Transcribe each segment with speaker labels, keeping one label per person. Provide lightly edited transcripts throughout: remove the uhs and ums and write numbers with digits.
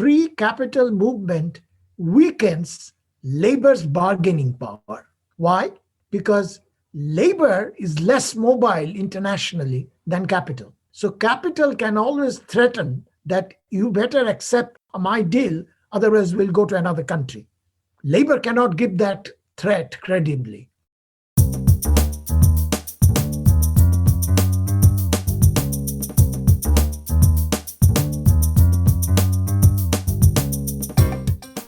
Speaker 1: free capital movement weakens labor's bargaining power. Why? Because labor is less mobile internationally than capital. So capital can always threaten that you better accept my deal, otherwise we'll go to another country. Labor cannot give that threat credibly.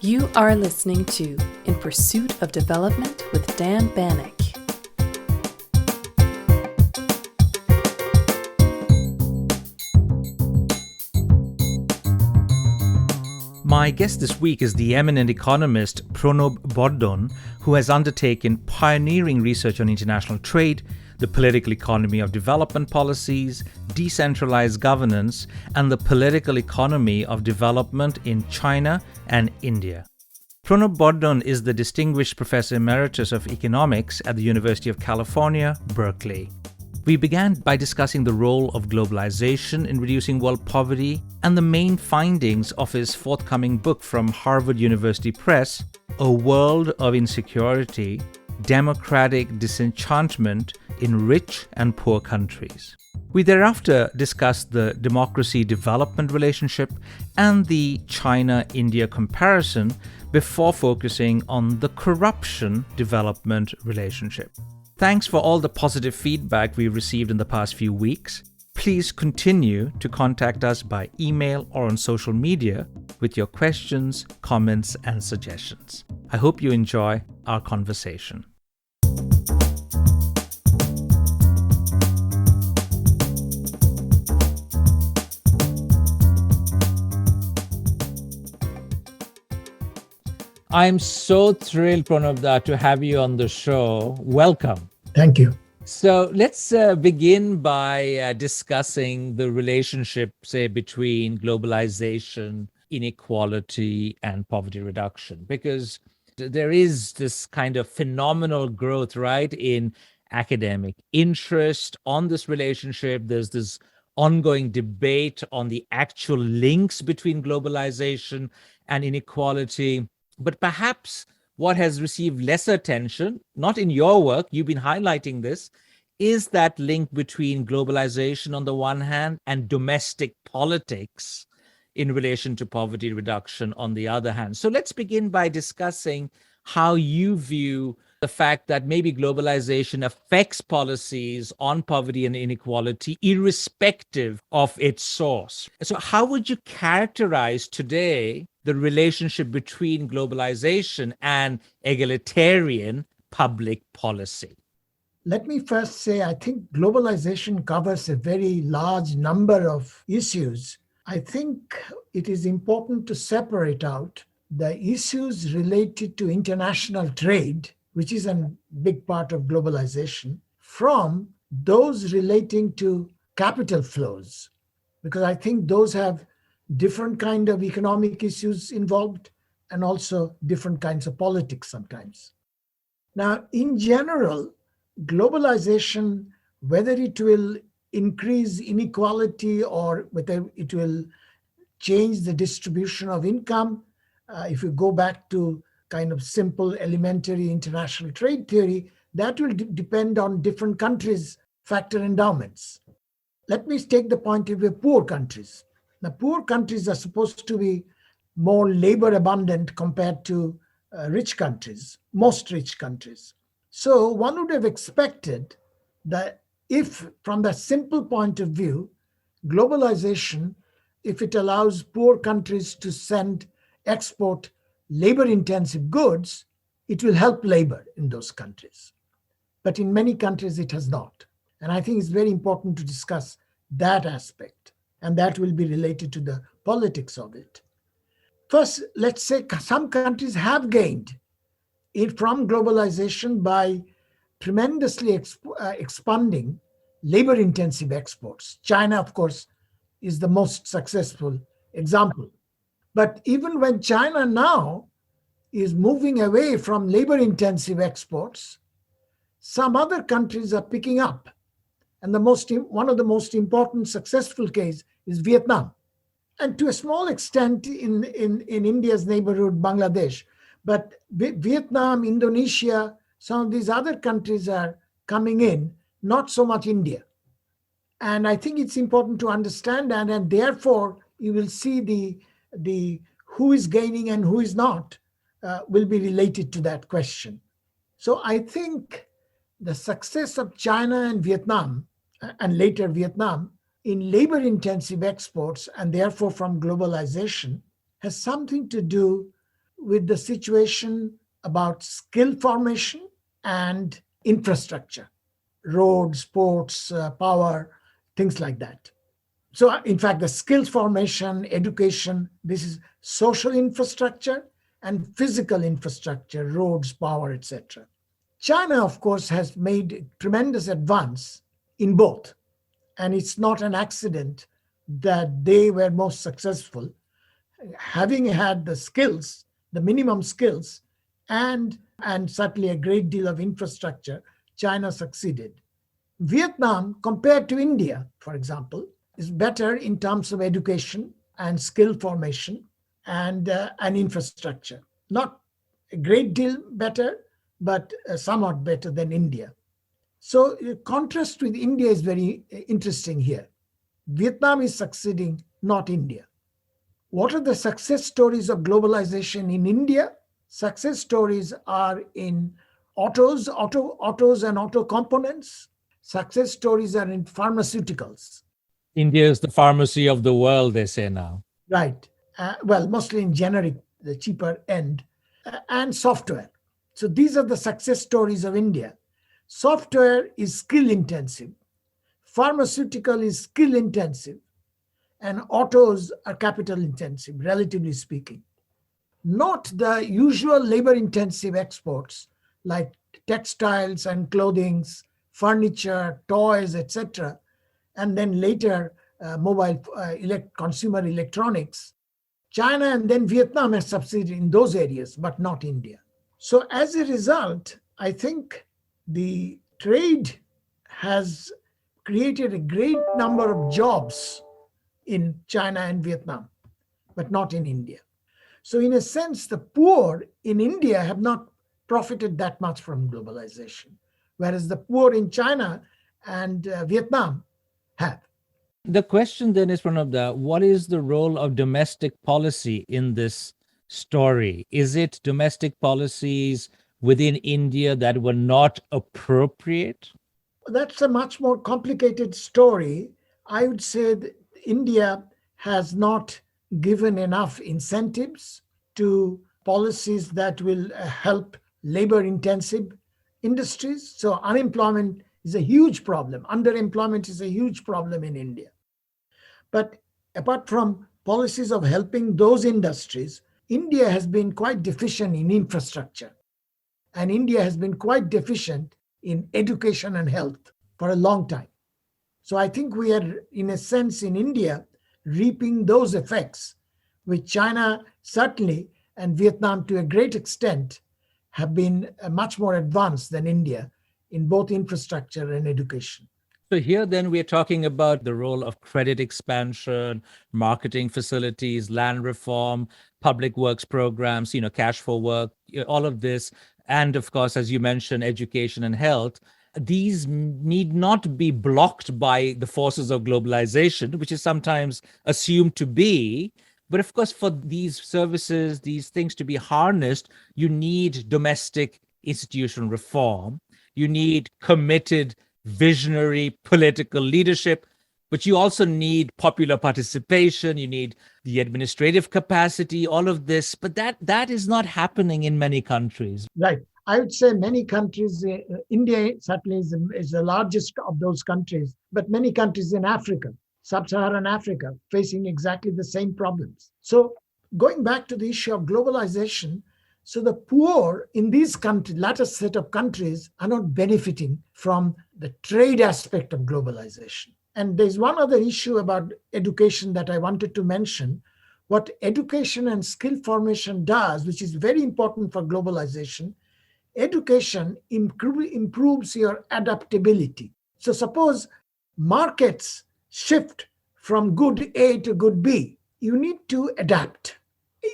Speaker 2: You are listening to In Pursuit of Development with Dan Banik.
Speaker 3: My guest this week is the eminent economist Pranab Bardhan, who has undertaken pioneering research on international trade, the political economy of development policies, decentralized governance, and the political economy of development in China and India. Pranab Bardhan is the Distinguished Professor Emeritus of Economics at the University of California, Berkeley. We began by discussing the role of globalization in reducing world poverty and the main findings of his forthcoming book from Harvard University Press, A World of Insecurity, Democratic Disenchantment in Rich and Poor Countries. We thereafter discussed the democracy-development relationship and the China-India comparison before focusing on the corruption-development relationship. Thanks for all the positive feedback we've received in the past few weeks. Please continue to contact us by email or on social media with your questions, comments, and suggestions. I hope you enjoy our conversation. I'm so thrilled, Pranab, to have you on the show. Welcome.
Speaker 1: Thank you.
Speaker 3: So let's begin by discussing the relationship, say, between globalization, inequality, and poverty reduction, because there is this kind of phenomenal growth, right, in academic interest on this relationship. There's this ongoing debate on the actual links between globalization and inequality. But perhaps what has received lesser attention, not in your work, you've been highlighting this, is that link between globalization on the one hand and domestic politics in relation to poverty reduction on the other hand. So let's begin by discussing how you view the fact that maybe globalization affects policies on poverty and inequality irrespective of its source. So how would you characterize today the relationship between globalization and egalitarian public policy?
Speaker 1: Let me first say, I think globalization covers a very large number of issues. I think it is important to separate out the issues related to international trade, which is a big part of globalization, from those relating to capital flows, because I think those have different kind of economic issues involved and also different kinds of politics sometimes. Now, in general, globalization, whether it will increase inequality or whether it will change the distribution of income, if you go back to kind of simple elementary international trade theory, that will depend on different countries' factor endowments. Let me take the point of view of poor countries. Now, poor countries are supposed to be more labor abundant compared to rich countries, most rich countries. So one would have expected that if, from the simple point of view, globalization, if it allows poor countries to export labor-intensive goods, it will help labor in those countries. But in many countries, it has not. And I think it's very important to discuss that aspect, and that will be related to the politics of it. First, let's say some countries have gained from globalization by tremendously expanding labor-intensive exports. China, of course, is the most successful example. But even when China now is moving away from labor-intensive exports, some other countries are picking up. And one of the most important successful case is Vietnam. and to a small extent in India's neighborhood, Bangladesh. But Vietnam, Indonesia, some of these other countries are coming in, not so much India. And I think it's important to understand that, and therefore you will see the who is gaining and who is not will be related to that question. So I think the success of China and Vietnam, and later Vietnam, in labor intensive exports and therefore from globalization has something to do with the situation about skill formation and infrastructure, roads, ports, power, things like that. So, in fact, the skills formation, education, this is social infrastructure and physical infrastructure, roads, power, etc. China, of course, has made tremendous advance in both. And it's not an accident that they were most successful, having had the skills, the minimum skills, and certainly a great deal of infrastructure. China succeeded. Vietnam, compared to India, for example, is better in terms of education and skill formation and infrastructure. Not a great deal better, but somewhat better than India. So, contrast with India is very interesting here. Vietnam is succeeding, not India. What are the success stories of globalization in India? Success stories are in autos and auto components. Success stories are in pharmaceuticals.
Speaker 3: India is the pharmacy of the world, they say now.
Speaker 1: Right. Well, mostly in generic, the cheaper end, and software. So these are the success stories of India. Software is skill intensive, pharmaceutical is skill intensive, and autos are capital intensive, relatively speaking. Not the usual labor intensive exports like textiles and clothing, furniture, toys, etc., and then later mobile consumer electronics. China and then Vietnam has succeeded in those areas, but not India. So as a result, I think the trade has created a great number of jobs in China and Vietnam, but not in India. So, in a sense, the poor in India have not profited that much from globalization, whereas the poor in China and Vietnam have.
Speaker 3: The question then is, Pranab, what is the role of domestic policy in this story? Is it domestic policies within India that were not appropriate?
Speaker 1: That's a much more complicated story. I would say that India has not given enough incentives to policies that will help labor intensive industries. So, unemployment is a huge problem. Underemployment is a huge problem in India. But apart from policies of helping those industries, India has been quite deficient in infrastructure. And India has been quite deficient in education and health for a long time. So I think we are, in a sense, in India, reaping those effects, which China certainly and Vietnam to a great extent have been much more advanced than India in both infrastructure and education.
Speaker 3: So here then we're talking about the role of credit expansion, marketing facilities, land reform, public works programs, cash for work, all of this. And of course, as you mentioned, education and health. These need not be blocked by the forces of globalization, which is sometimes assumed to be. But of course, for these services, these things to be harnessed, you need domestic institutional reform. You need committed visionary political leadership, but you also need popular participation, you need the administrative capacity, all of this, but that is not happening in many countries.
Speaker 1: Right. I would say many countries, India certainly is the largest of those countries, but many countries in Africa, sub-Saharan Africa, facing exactly the same problems. So going back to the issue of globalization, so the poor in these countries, latter set of countries, are not benefiting from the trade aspect of globalization. And there's one other issue about education that I wanted to mention. What education and skill formation does, which is very important for globalization, education improves your adaptability. So suppose markets shift from good A to good B. you need to adapt.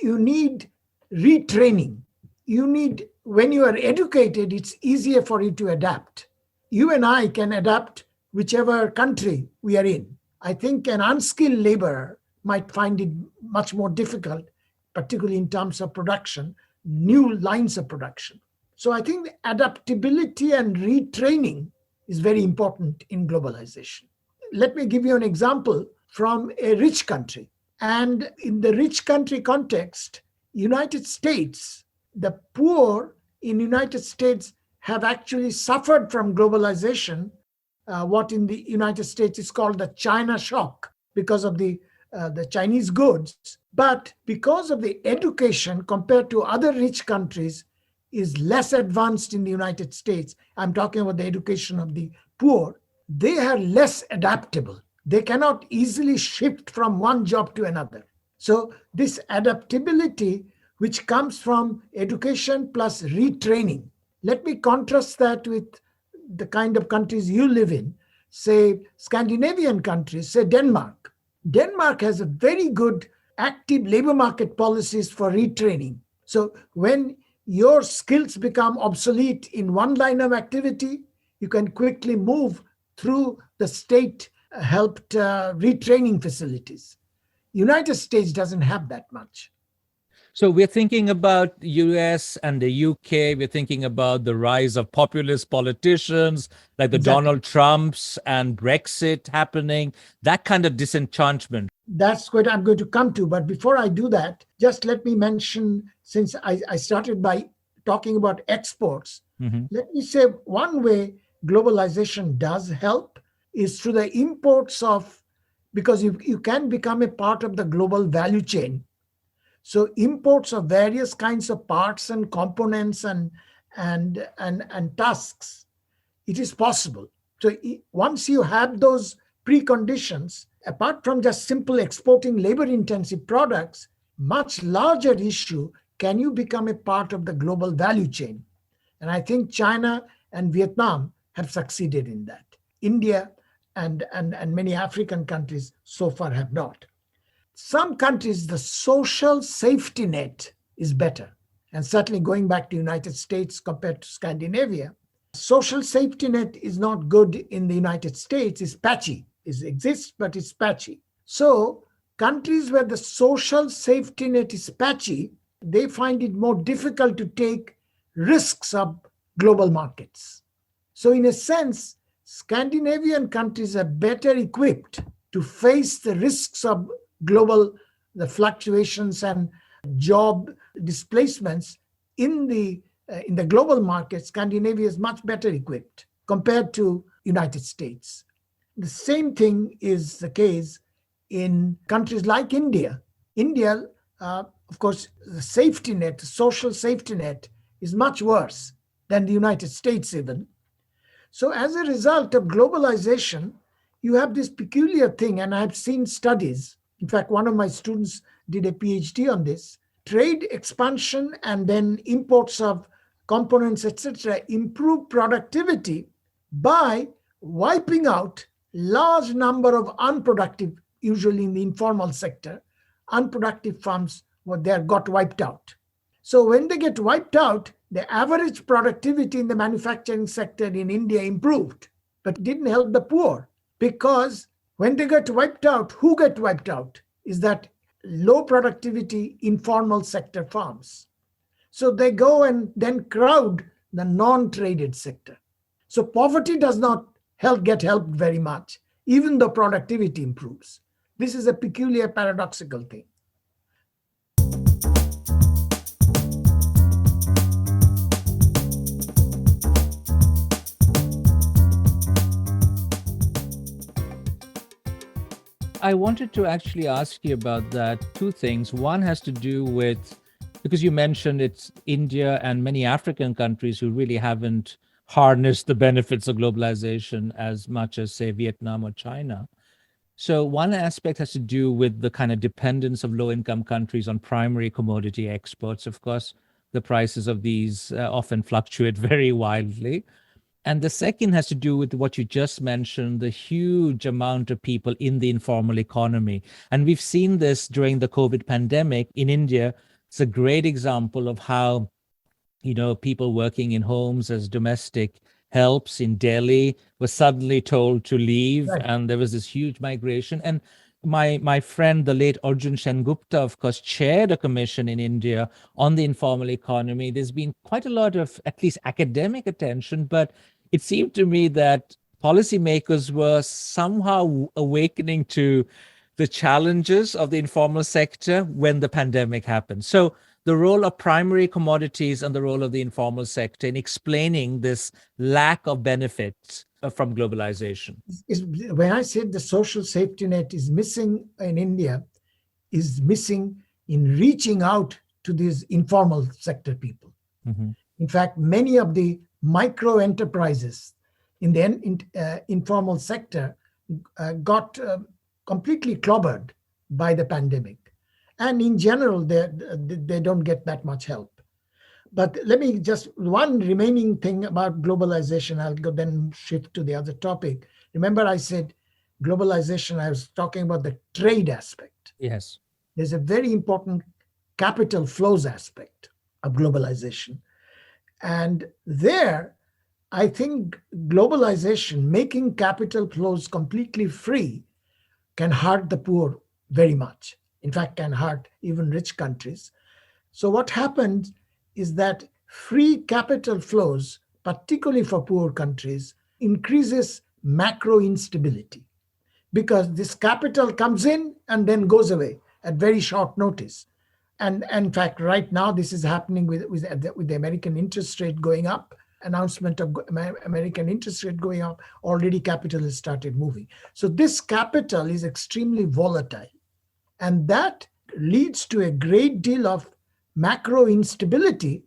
Speaker 1: You need retraining. You need, when you are educated, it's easier for you to adapt. You and I can adapt whichever country we are in. I think an unskilled laborer might find it much more difficult, particularly in terms of production, new lines of production. So I think the adaptability and retraining is very important in globalization. Let me give you an example from a rich country. And in the rich country context, United States, the poor in United States have actually suffered from globalization, what in the United States is called the China shock because of the Chinese goods. But because of the education compared to other rich countries is less advanced in the United States, I'm talking about the education of the poor, they are less adaptable. They cannot easily shift from one job to another. So this adaptability, which comes from education plus retraining. Let me contrast that with the kind of countries you live in, say Scandinavian countries, say Denmark. Denmark has a very good active labor market policies for retraining. So when your skills become obsolete in one line of activity, you can quickly move through the state helped retraining facilities. United States doesn't have that much.
Speaker 3: So we're thinking about US and the UK. We're thinking about the rise of populist politicians like the
Speaker 1: Exactly.
Speaker 3: Donald Trumps and Brexit happening, that kind of disenchantment.
Speaker 1: That's what I'm going to come to. But before I do that, just let me mention, since I started by talking about exports, let me say one way globalization does help is through the imports of, because you can become a part of the global value chain. So imports of various kinds of parts and components and tasks, it is possible. So once you have those preconditions, apart from just simple exporting labor-intensive products, much larger issue, can you become a part of the global value chain? And I think China and Vietnam have succeeded in that. India and many African countries so far have not. Some countries, the social safety net is better. And certainly going back to United States compared to Scandinavia, social safety net is not good in the United States. It's patchy. It exists, but it's patchy. So countries where the social safety net is patchy, they find it more difficult to take risks of global markets. So in a sense, Scandinavian countries are better equipped to face the risks of the fluctuations and job displacements in the global market. Scandinavia is much better equipped compared to United States. The same thing is the case in countries like India. India, of course, the safety net, the social safety net is much worse than the United States even. So as a result of globalization, you have this peculiar thing, and I've seen studies. In fact, one of my students did a PhD on this. Trade expansion and then imports of components, etc., improve productivity by wiping out large number of unproductive, usually in the informal sector, unproductive firms, they got wiped out. So when they get wiped out, the average productivity in the manufacturing sector in India improved, but it didn't help the poor. Because when they get wiped out, who get wiped out is that low productivity informal sector firms. So they go and then crowd the non-traded sector. So poverty does not get helped very much, even though productivity improves. This is a peculiar paradoxical thing.
Speaker 3: I wanted to actually ask you about that. Two things. One has to do with, because you mentioned it's India and many African countries who really haven't harnessed the benefits of globalization as much as, say, Vietnam or China. So one aspect has to do with the kind of dependence of low-income countries on primary commodity exports. Of course, the prices of these often fluctuate very wildly. And the second has to do with what you just mentioned, the huge amount of people in the informal economy. And we've seen this during the COVID pandemic in India. It's a great example of how, people working in homes as domestic helps in Delhi were suddenly told to leave,
Speaker 1: Right.
Speaker 3: and there was this huge migration. And my friend, the late Arjun Sengupta, of course, chaired a commission in India on the informal economy. There's been quite a lot of at least academic attention, but it seemed to me that policymakers were somehow awakening to the challenges of the informal sector when the pandemic happened. So the role of primary commodities and the role of the informal sector in explaining this lack of benefits from globalization.
Speaker 1: When I said the social safety net is missing in India, is missing in reaching out to these informal sector people.
Speaker 3: Mhm.
Speaker 1: In fact, many of the micro enterprises in the informal sector got completely clobbered by the pandemic. And in general, they don't get that much help. But let me just, one remaining thing about globalization, I'll go then shift to the other topic. Remember, I said globalization, I was talking about the trade aspect.
Speaker 3: Yes.
Speaker 1: There's a very important capital flows aspect of globalization. And there, I think globalization, making capital flows completely free, can hurt the poor very much. In fact, can hurt even rich countries. So what happens is that free capital flows, particularly for poor countries, increases macro instability because this capital comes in and then goes away at very short notice. And in fact, right now, this is happening with the American interest rate going up, announcement of American interest rate going up, already capital has started moving. So this capital is extremely volatile. And that leads to a great deal of macro instability.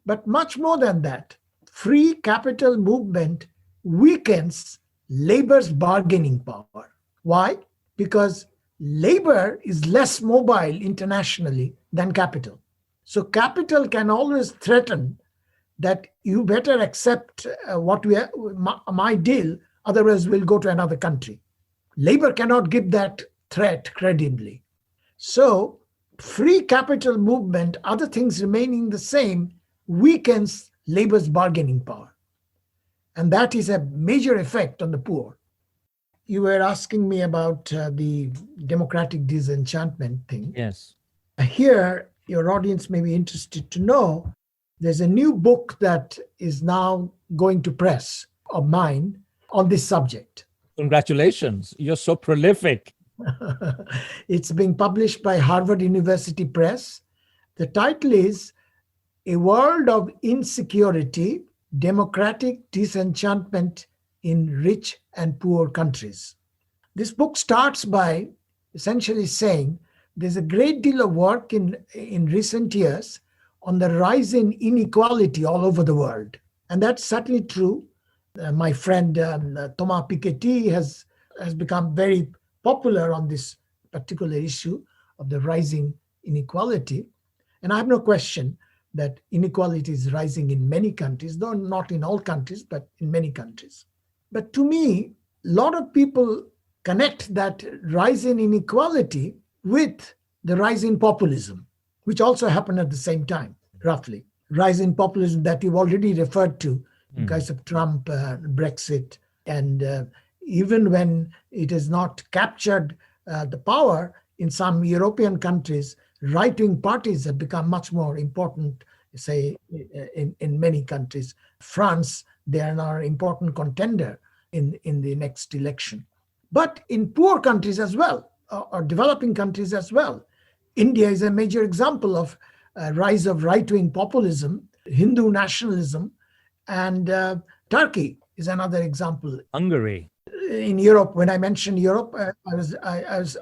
Speaker 1: But much more than that, free capital movement weakens labor's bargaining power. Why? Because labor is less mobile internationally than capital. So capital can always threaten that you better accept my deal, otherwise we'll go to another country. Labor cannot give that threat credibly. So free capital movement, other things remaining the same, weakens labor's bargaining power. And that is a major effect on the poor. You were asking me about the democratic disenchantment thing.
Speaker 3: Yes.
Speaker 1: Here, your audience may be interested to know there's a new book that is now going to press of mine on this subject.
Speaker 3: Congratulations. You're so prolific.
Speaker 1: It's being published by Harvard University Press. The title is A World of Insecurity, Democratic Disenchantment in Rich and Poor Countries. This book starts by essentially saying there's a great deal of work in recent years on the rise in inequality all over the world. And that's certainly true. My friend Thomas Piketty has become very popular on this particular issue of the rising inequality. And I have no question that inequality is rising in many countries, though not in all countries, but in many countries. But to me, a lot of people connect that rise in inequality with the rise in populism, which also happened at the same time, roughly. Rise in populism that you've already referred to, in case of Trump, Brexit, and even when it has not captured the power in some European countries, right-wing parties have become much more important, say, in many countries. France, they are now an important contender in the next election. But in poor countries as well, or developing countries as well, India is a major example of rise of right-wing populism, Hindu nationalism, and Turkey is another example.
Speaker 3: Hungary.
Speaker 1: In Europe, when I mentioned Europe, I was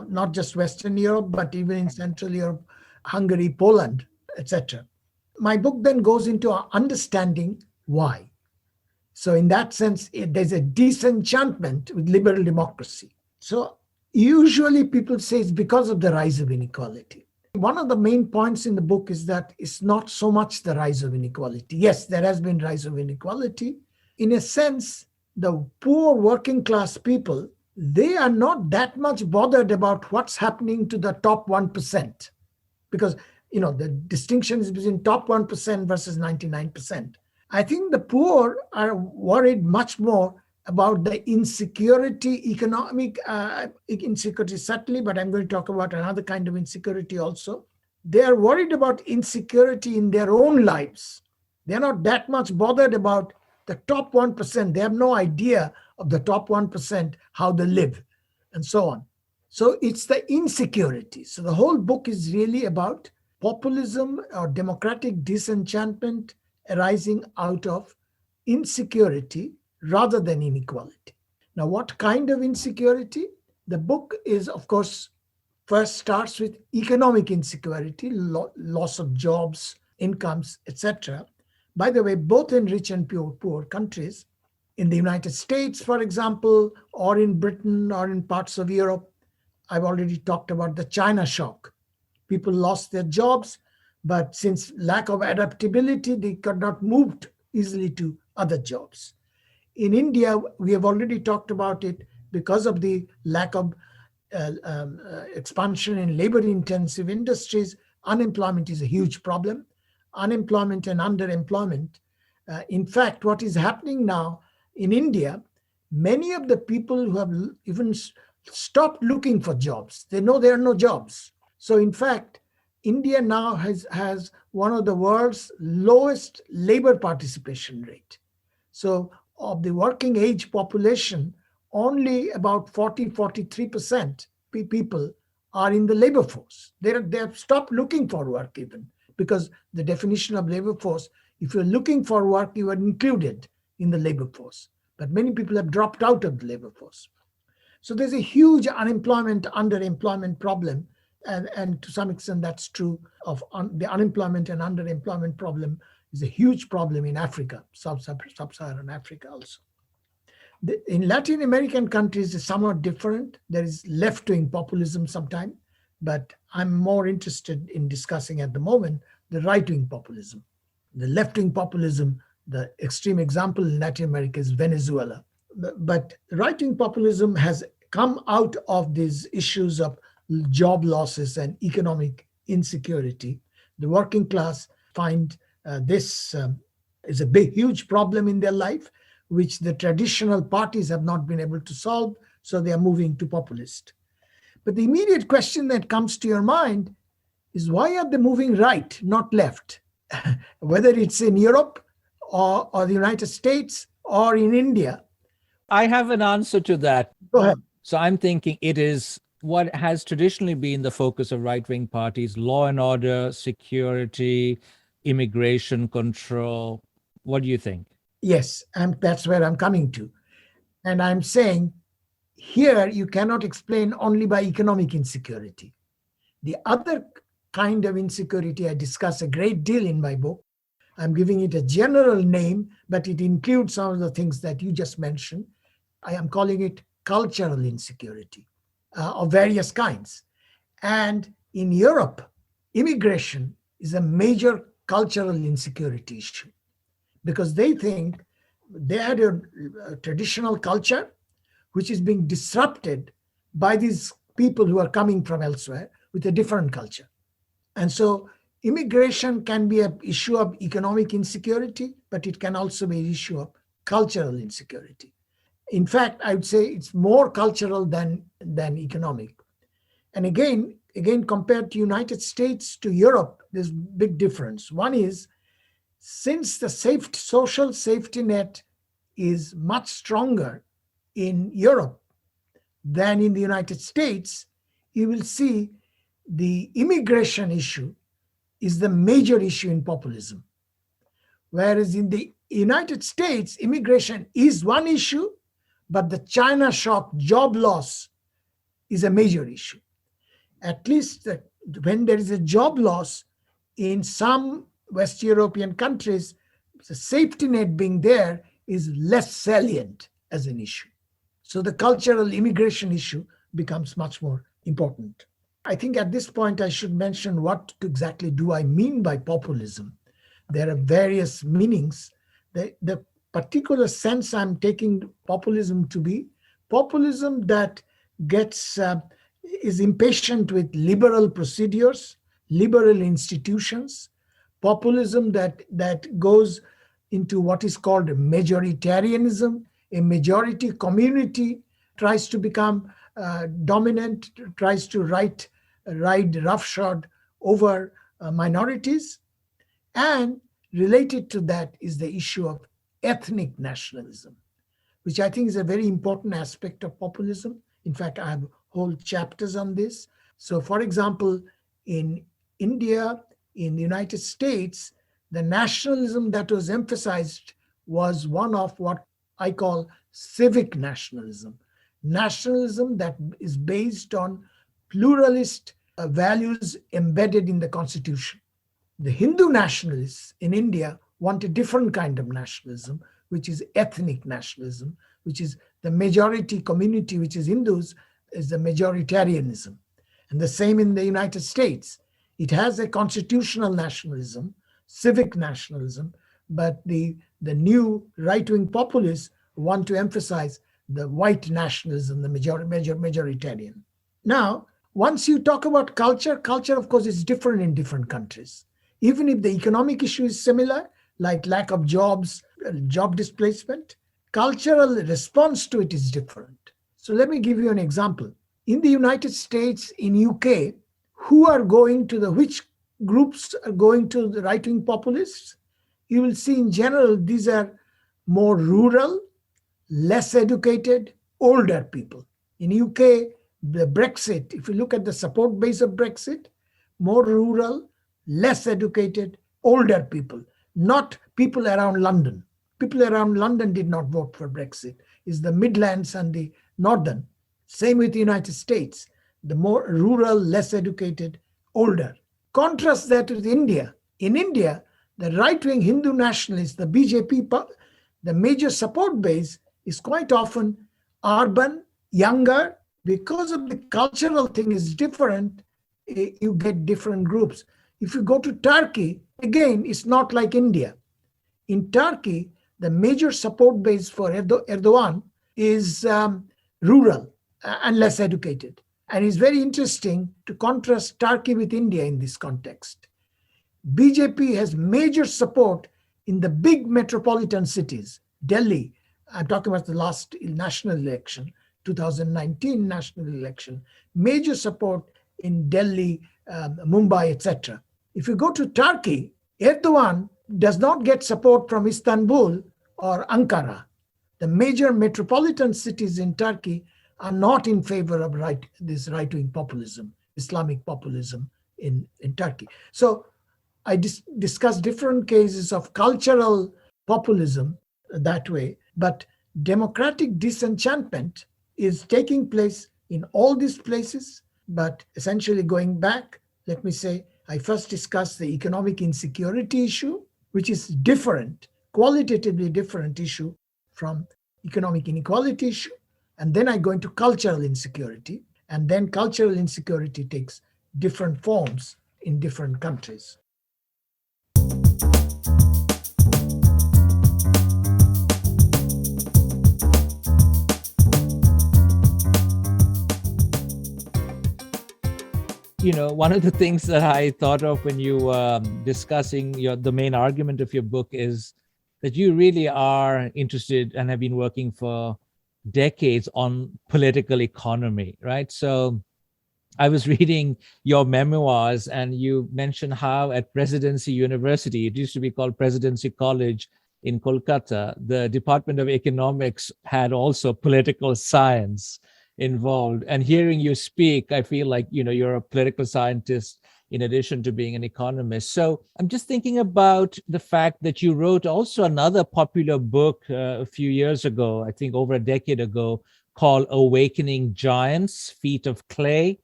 Speaker 1: not just Western Europe, but even in Central Europe, Hungary, Poland, etc. My book then goes into understanding why. So in that sense, there's a disenchantment with liberal democracy. So usually people say it's because of the rise of inequality. One of the main points in the book is that it's not so much the rise of inequality. Yes, there has been rise of inequality, in a sense, the poor working class people, they are not that much bothered about what's happening to the top 1%, because the distinction is between top 1% versus 99%. I think the poor are worried much more about the insecurity, economic insecurity certainly, but I'm going to talk about another kind of insecurity also. They are worried about insecurity in their own lives. They're not that much bothered about the top 1%. They have no idea of the top 1%, how they live, and so on. So it's the insecurity. So the whole book is really about populism or democratic disenchantment arising out of insecurity rather than inequality. Now, what kind of insecurity? The book is, of course, first starts with economic insecurity, loss of jobs, incomes, etc. By the way, both in rich and poor countries, in the United States, for example, or in Britain or in parts of Europe, I've already talked about the China shock. People lost their jobs, but since lack of adaptability, they could not move easily to other jobs. In India, we have already talked about it because of the lack of expansion in labor-intensive industries. Unemployment is a huge problem. Unemployment and underemployment. In fact, what is happening now in India, many of the people who have even stopped looking for jobs, they know there are no jobs. So in fact, India now has one of the world's lowest labor participation rate. So of the working age population, only about 43% people are in the labor force. They have stopped looking for work even, because the definition of labor force, if you're looking for work, you are included in the labor force. But many people have dropped out of the labor force. So there's a huge unemployment, underemployment problem. And to some extent, that's true of the unemployment and underemployment problem is a huge problem in Africa, sub-Saharan Africa also. In Latin American countries, it's somewhat different. There is left-wing populism sometimes, but I'm more interested in discussing at the moment the right-wing populism. The left-wing populism, the extreme example in Latin America is Venezuela. But right-wing populism has come out of these issues of job losses and economic insecurity. The working class find this is a huge problem in their life, which the traditional parties have not been able to solve, so they are moving to populist. But the immediate question that comes to your mind is, why are they moving right, not left? Whether it's in Europe or the United States or in India.
Speaker 4: I have an answer to that.
Speaker 1: Go ahead.
Speaker 4: So I'm thinking it is what has traditionally been the focus of right-wing parties: law and order, security, immigration control. What do you think?
Speaker 1: Yes, and that's where I'm coming to. And I'm saying here you cannot explain only by economic insecurity. The other kind of insecurity I discuss a great deal in my book. I'm giving it a general name, but it includes some of the things that you just mentioned. I am calling it cultural insecurity of various kinds. And in Europe, immigration is a major cultural insecurity issue, because they think they had a traditional culture which is being disrupted by these people who are coming from elsewhere with a different culture. And so immigration can be an issue of economic insecurity, but it can also be an issue of cultural insecurity. In fact, I would say it's more cultural than economic. And again, compared to United States to Europe, there's big difference. One is, since the social safety net is much stronger in Europe than in the United States, you will see the immigration issue is the major issue in populism. Whereas in the United States, immigration is one issue, but the China shock, job loss, is a major issue. At least when there is a job loss in some West European countries, the safety net being there is less salient as an issue. So the cultural immigration issue becomes much more important. I think at this point I should mention what exactly do I mean by populism. There are various meanings. The particular sense I'm taking populism to be populism that gets is impatient with liberal procedures, liberal institutions, populism that goes into what is called majoritarianism. A majority community tries to become dominant, tries to ride roughshod over minorities. And related to that is the issue of ethnic nationalism, which I think is a very important aspect of populism. In fact, I have whole chapters on this. So, for example, in India, in the United States, the nationalism that was emphasized was one of what I call civic nationalism, nationalism that is based on pluralist values embedded in the constitution. The Hindu nationalists in India want a different kind of nationalism, which is ethnic nationalism, which is the majority community, which is Hindus, is the majoritarianism. And the same in the United States. It has a constitutional nationalism, civic nationalism, but the new right-wing populists want to emphasize the white nationalism, the majoritarian. Now, once you talk about culture, culture, of course, is different in different countries. Even if the economic issue is similar, like lack of jobs, job displacement, cultural response to it is different. So let me give you an example. In the United States, in UK, which groups are going to the right-wing populists? You will see in general, these are more rural, less educated, older people. In UK, the Brexit, if you look at the support base of Brexit, more rural, less educated, older people, not people around London. People around London did not vote for Brexit. It's the Midlands and the Northern. Same with the United States. The more rural, less educated, older. Contrast that with India. In India, the right-wing Hindu nationalists, the BJP, the major support base is quite often urban, younger. Because of the cultural thing is different, you get different groups. If you go to Turkey, again, it's not like India. In Turkey, the major support base for Erdogan is rural and less educated. And it's very interesting to contrast Turkey with India in this context. BJP has major support in the big metropolitan cities. Delhi, I'm talking about the last national election, 2019 national election, major support in Delhi, Mumbai, etc. If you go to Turkey, Erdogan does not get support from Istanbul or Ankara. The major metropolitan cities in Turkey are not in favor of this right-wing populism, Islamic populism in Turkey. So I discuss different cases of cultural populism that way, but democratic disenchantment is taking place in all these places. But essentially going back, let me say, I first discussed the economic insecurity issue, which is different, qualitatively different issue from economic inequality issue. And then I go into cultural insecurity. And then cultural insecurity takes different forms in different countries.
Speaker 4: One of the things that I thought of when you were discussing the main argument of your book is that you really are interested and have been working for decades on political economy, right? So I was reading your memoirs and you mentioned how at Presidency University, it used to be called Presidency College in Kolkata, the Department of Economics had also political science involved. And hearing you speak, I feel like, you're a political scientist in addition to being an economist. So I'm just thinking about the fact that you wrote also another popular book a few years ago, I think over a decade ago, called Awakening Giants, Feet of Clay,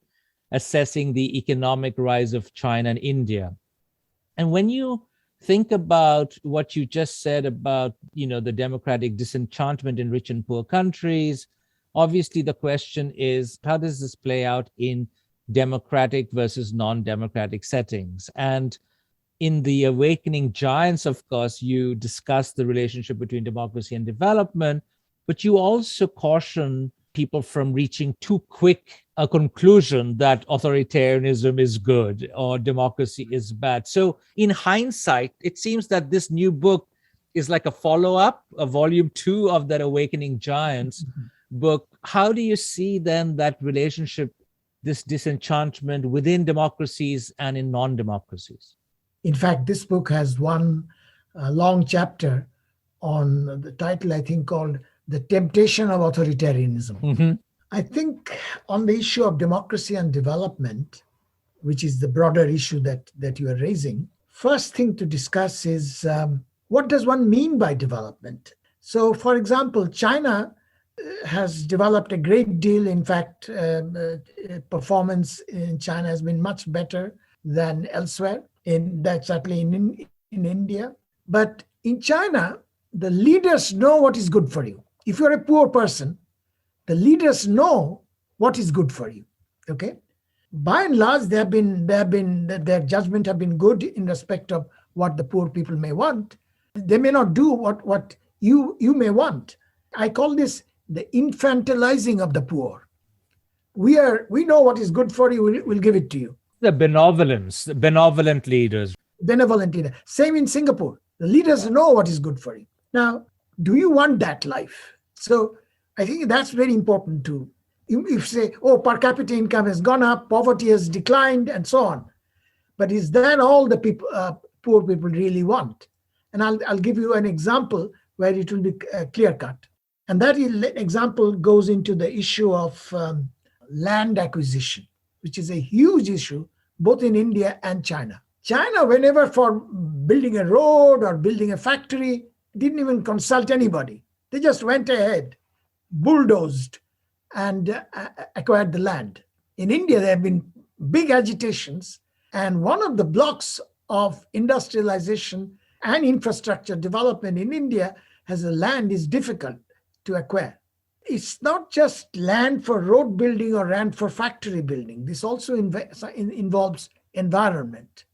Speaker 4: Assessing the Economic Rise of China and India. And when you think about what you just said about, the democratic disenchantment in rich and poor countries, obviously the question is, how does this play out in democratic versus non-democratic settings? And in the Awakening Giants, of course, you discuss the relationship between democracy and development, but you also caution people from reaching too quick a conclusion that authoritarianism is good or democracy is bad. So in hindsight, it seems that this new book is like a follow-up, a volume 2 of that Awakening Giants book. How do you see then that relationship, this disenchantment within democracies and in non-democracies?
Speaker 1: In fact, this book has one long chapter on the title, I think, called The Temptation of Authoritarianism.
Speaker 4: Mm-hmm.
Speaker 1: I think on the issue of democracy and development, which is the broader issue that you are raising, first thing to discuss is what does one mean by development? So, for example, China has developed a great deal. In fact, performance in China has been much better than elsewhere. That's certainly in India. But in China, the leaders know what is good for you. If you're a poor person, the leaders know what is good for you. Okay. By and large, their judgment have been good in respect of what the poor people may want. They may not do what you may want. I call this the infantilizing of the poor. We know what is good for you. We'll give it to you.
Speaker 4: The benevolent leaders.
Speaker 1: Benevolent leader. Same in Singapore. The leaders know what is good for you. Now, do you want that life? So I think that's very important too. If you say, oh, per capita income has gone up, poverty has declined, and so on. But is that all the people, poor people really want? And I'll give you an example where it will be clear cut. And that example goes into the issue of land acquisition, which is a huge issue both in India and China. China, whenever for building a road or building a factory, didn't even consult anybody. They just went ahead, bulldozed, and acquired the land. In India, there have been big agitations, and one of the blocks of industrialization and infrastructure development in India has the land is difficult to acquire. It's not just land for road building or land for factory building. This also involves environment,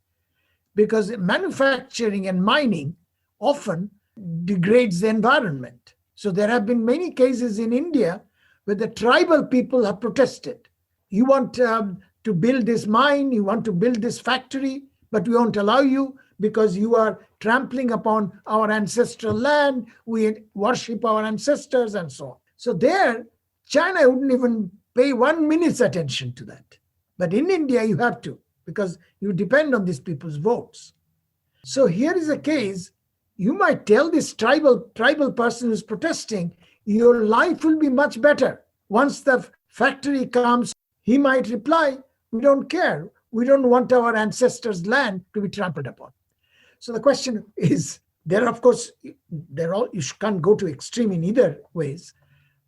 Speaker 1: because manufacturing and mining often degrades the environment. So there have been many cases in India where the tribal people have protested. You want to build this mine, you want to build this factory, but we won't allow you because you are trampling upon our ancestral land. We worship our ancestors and so on. So there, China wouldn't even pay 1 minute's attention to that. But in India, you have to, because you depend on these people's votes. So here is a case. You might tell this tribal person who's protesting, your life will be much better. Once the factory comes, he might reply, we don't care. We don't want our ancestors' land to be trampled upon. So the question is, there, of course, you can't go to extreme in either ways.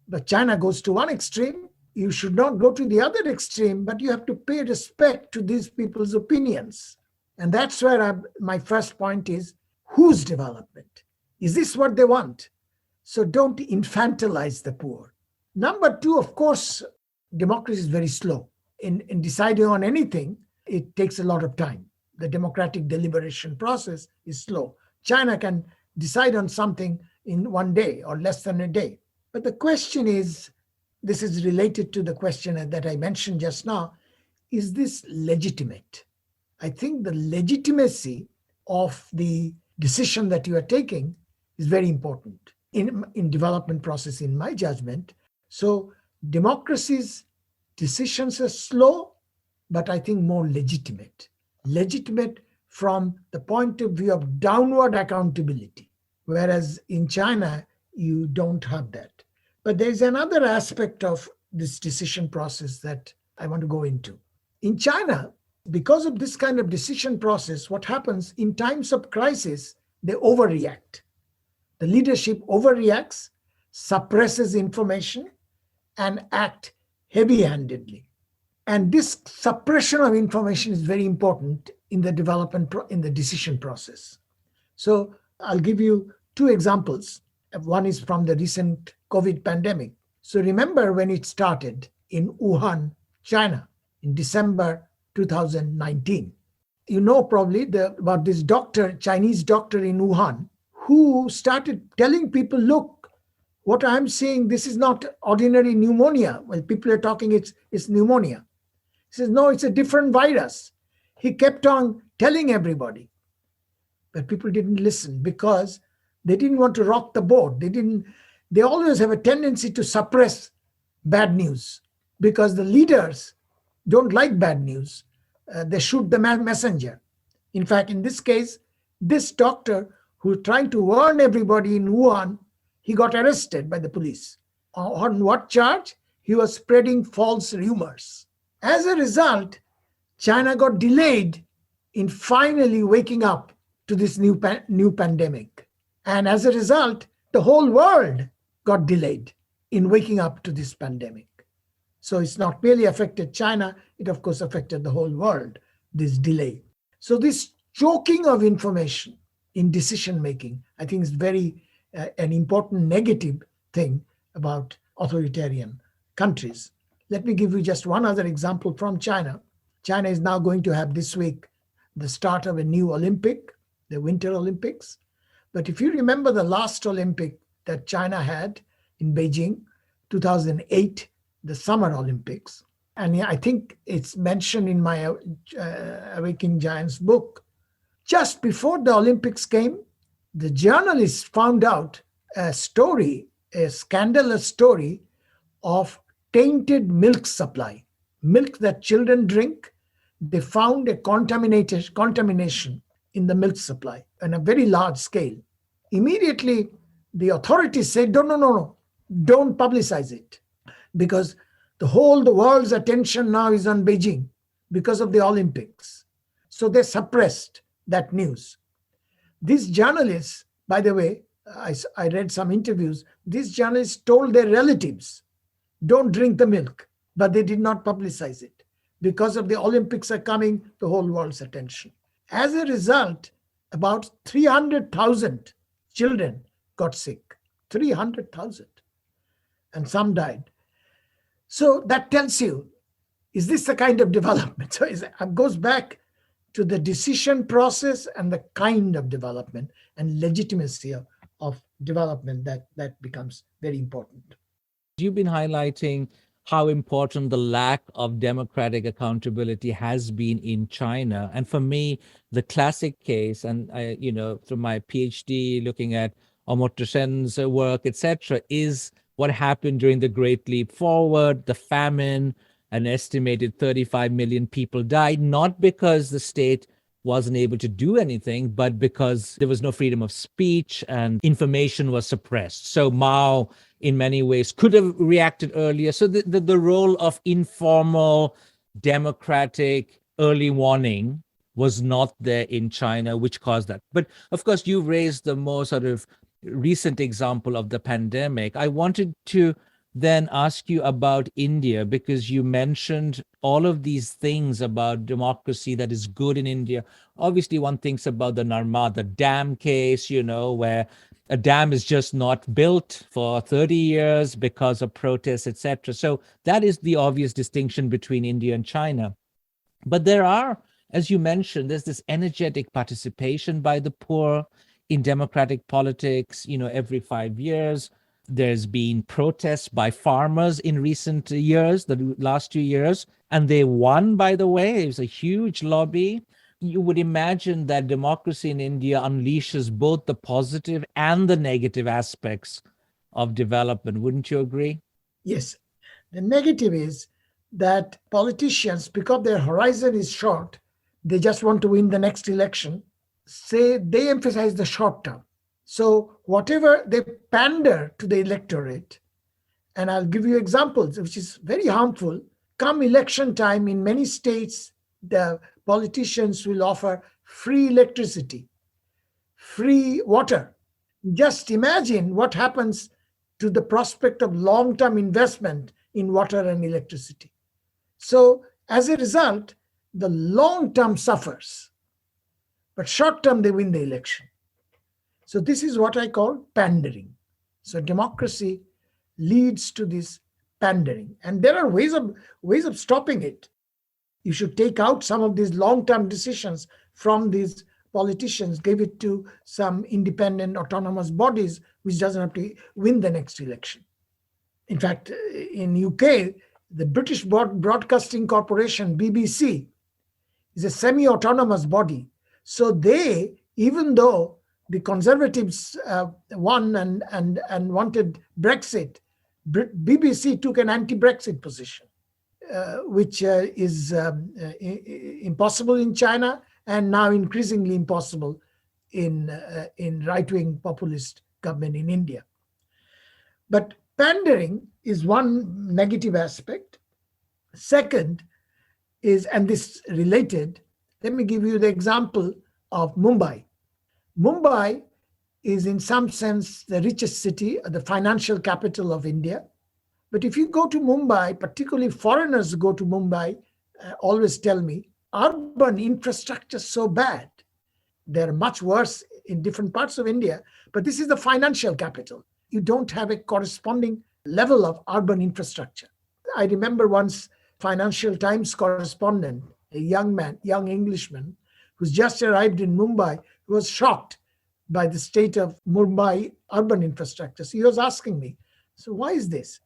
Speaker 1: But China goes to one extreme. You should not go to the other extreme, but you have to pay respect to these people's opinions. And that's where my first point is, whose development? Is this what they want? So don't infantilize the poor. Number two, of course, democracy is very slow. In deciding on anything, it takes a lot of time. The democratic deliberation process is slow. China can decide on something in 1 day or less than a day. But the question is, this is related to the question that I mentioned just now, is this legitimate? I think the legitimacy of the decision that you are taking is very important in development process, in my judgment. So democracy's decisions are slow, but I think more legitimate. Legitimate from the point of view of downward accountability, whereas in China, you don't have that. But there's another aspect of this decision process that I want to go into. In China, because of this kind of decision process, what happens in times of crisis, they overreact. The leadership overreacts, suppresses information, and act heavy-handedly. And this suppression of information is very important in the development, in the decision process. So I'll give you two examples. One is from the recent COVID pandemic. So remember when it started in Wuhan, China, in December 2019. you know probably about this doctor, Chinese doctor in Wuhan, who started telling people, look, what I'm seeing, this is not ordinary pneumonia. Well, people are talking it's pneumonia. He says, no, it's a different virus. He kept on telling everybody, but people didn't listen because they didn't want to rock the boat. They always have a tendency to suppress bad news because the leaders don't like bad news. They shoot the messenger. In fact, in this case, this doctor who was trying to warn everybody in Wuhan, he got arrested by the police. On what charge? He was spreading false rumors. As a result, China got delayed in finally waking up to this new pandemic. And as a result, the whole world got delayed in waking up to this pandemic. So it's not merely affected China, it of course affected the whole world, this delay. So this choking of information in decision making, I think is very an important negative thing about authoritarian countries. Let me give you just one other example from China. China is now going to have this week the start of a new Olympic, the Winter Olympics. But if you remember the last Olympic that China had in Beijing, 2008, the Summer Olympics, and I think it's mentioned in my Awakening Giants book, just before the Olympics came, the journalists found out a scandalous story of tainted milk supply. Milk that children drink, they found a contamination in the milk supply on a very large scale. Immediately, the authorities said, no, don't publicize it, because the world's attention now is on Beijing because of the Olympics. So they suppressed that news. These journalists, by the way, I read some interviews, these journalists told their relatives, don't drink the milk, but they did not publicize it. Because of the Olympics are coming, the whole world's attention. As a result, about 300,000 children got sick, 300,000, and some died. So that tells you, is this the kind of development? So it goes back to the decision process and the kind of development and legitimacy of development that becomes very important.
Speaker 4: You've been highlighting how important the lack of democratic accountability has been in China. And for me, the classic case, and through my PhD looking at Amartya Sen's work, etc., is what happened during the Great Leap Forward, the famine. An estimated 35 million people died, not because the state wasn't able to do anything, but because there was no freedom of speech and information was suppressed. So Mao, in many ways, could have reacted earlier. So the role of informal, democratic early warning was not there in China, which caused that. But of course, you raised the more sort of recent example of the pandemic. I wanted to then ask you about India, because you mentioned all of these things about democracy that is good in India. Obviously, one thinks about the Narmada Dam case, where a dam is just not built for 30 years because of protests, etc. So that is the obvious distinction between India and China. But there are, as you mentioned, there's this energetic participation by the poor in democratic politics, every 5 years. There's been protests by farmers in recent years, the last 2 years, and they won, by the way. It was a huge lobby. You would imagine that democracy in India unleashes both the positive and the negative aspects of development. Wouldn't you agree?
Speaker 1: Yes. The negative is that politicians, because their horizon is short, they just want to win the next election, they emphasize the short term. So whatever they pander to the electorate, and I'll give you examples, which is very harmful. Come election time, in many states, the politicians will offer free electricity, free water. Just imagine what happens to the prospect of long-term investment in water and electricity. So as a result, the long-term suffers, but short-term they win the election. So this is what I call pandering. So democracy leads to this pandering, and there are ways of stopping it. You should take out some of these long-term decisions from these politicians, give it to some independent autonomous bodies which doesn't have to win the next election. In fact, in UK, the British Broadcasting Corporation, BBC, is a semi-autonomous body. So they, even though the Conservatives won and wanted Brexit, BBC took an anti-Brexit position, which is impossible in China and now increasingly impossible in right-wing populist government in India. But pandering is one negative aspect. Second is, and this related, let me give you the example of Mumbai. Mumbai is in some sense the richest city, the financial capital of India. But if you go to Mumbai, particularly foreigners who go to Mumbai, always tell me, urban infrastructure is so bad. They're much worse in different parts of India, but this is the financial capital. You don't have a corresponding level of urban infrastructure. I remember once Financial Times correspondent, a young Englishman, who's just arrived in Mumbai, who was shocked by the state of Mumbai urban infrastructure. So he was asking me, so why is this?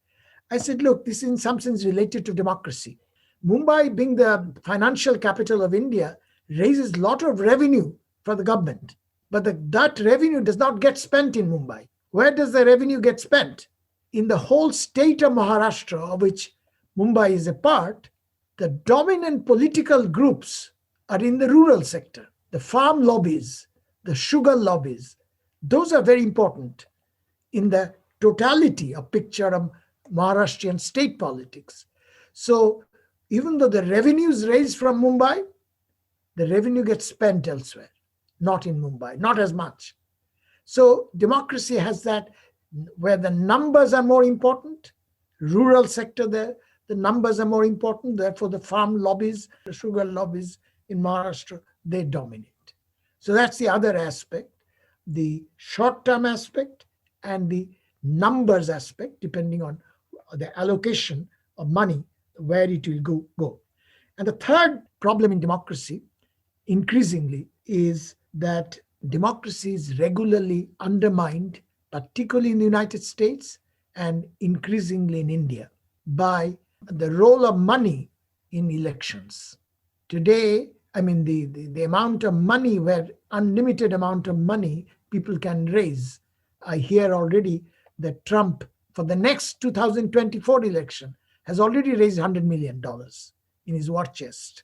Speaker 1: I said, look, this is in some sense related to democracy. Mumbai, being the financial capital of India, raises a lot of revenue for the government. But that revenue does not get spent in Mumbai. Where does the revenue get spent? In the whole state of Maharashtra, of which Mumbai is a part, the dominant political groups are in the rural sector. The farm lobbies, the sugar lobbies, those are very important in the totality of picture of Maharashtrian state politics. So even though the revenue is raised from Mumbai, the revenue gets spent elsewhere, not in Mumbai, not as much. So democracy has that, where the numbers are more important, rural sector there, the numbers are more important, therefore the farm lobbies, the sugar lobbies in Maharashtra, they dominate. So that's the other aspect, the short-term aspect and the numbers aspect, depending on the allocation of money, where it will go. And the third problem in democracy, increasingly, is that democracy is regularly undermined, particularly in the United States and increasingly in India, by the role of money in elections. Today, I mean, the amount of money, where unlimited amount of money people can raise. I hear already that Trump, for the next 2024 election, has already raised $100 million in his war chest.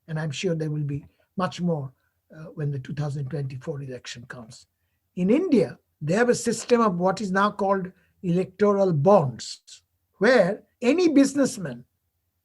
Speaker 1: And I'm sure there will be much more when the 2024 election comes. In India, they have a system of what is now called electoral bonds, where any businessman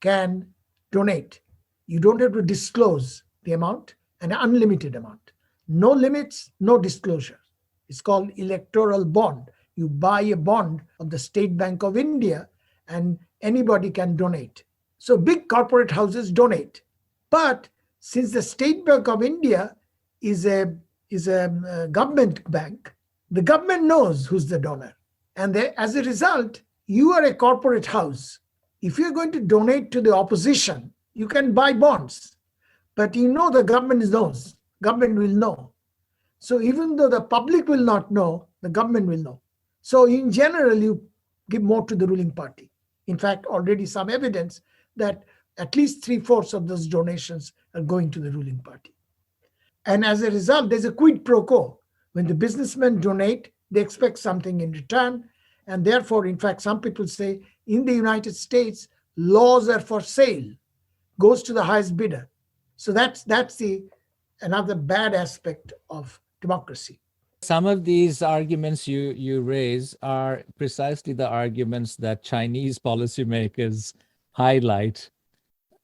Speaker 1: can donate. You don't have to disclose the amount, an unlimited amount. No limits, no disclosure. It's called electoral bond. You buy a bond of the State Bank of India and anybody can donate. So big corporate houses donate. But since the State Bank of India is a government bank, the government knows who's the donor. And as a result, you are a corporate house. If you're going to donate to the opposition, you can buy bonds. But you know the government knows. Government will know. So even though the public will not know, the government will know. So in general, you give more to the ruling party. In fact, already some evidence that at least 3/4 of those donations are going to the ruling party. And as a result, there's a quid pro quo. When the businessmen donate, they expect something in return. And therefore, in fact, some people say in the United States, laws are for sale, goes to the highest bidder. So that's another bad aspect of democracy.
Speaker 4: Some of these arguments you raise are precisely the arguments that Chinese policymakers highlight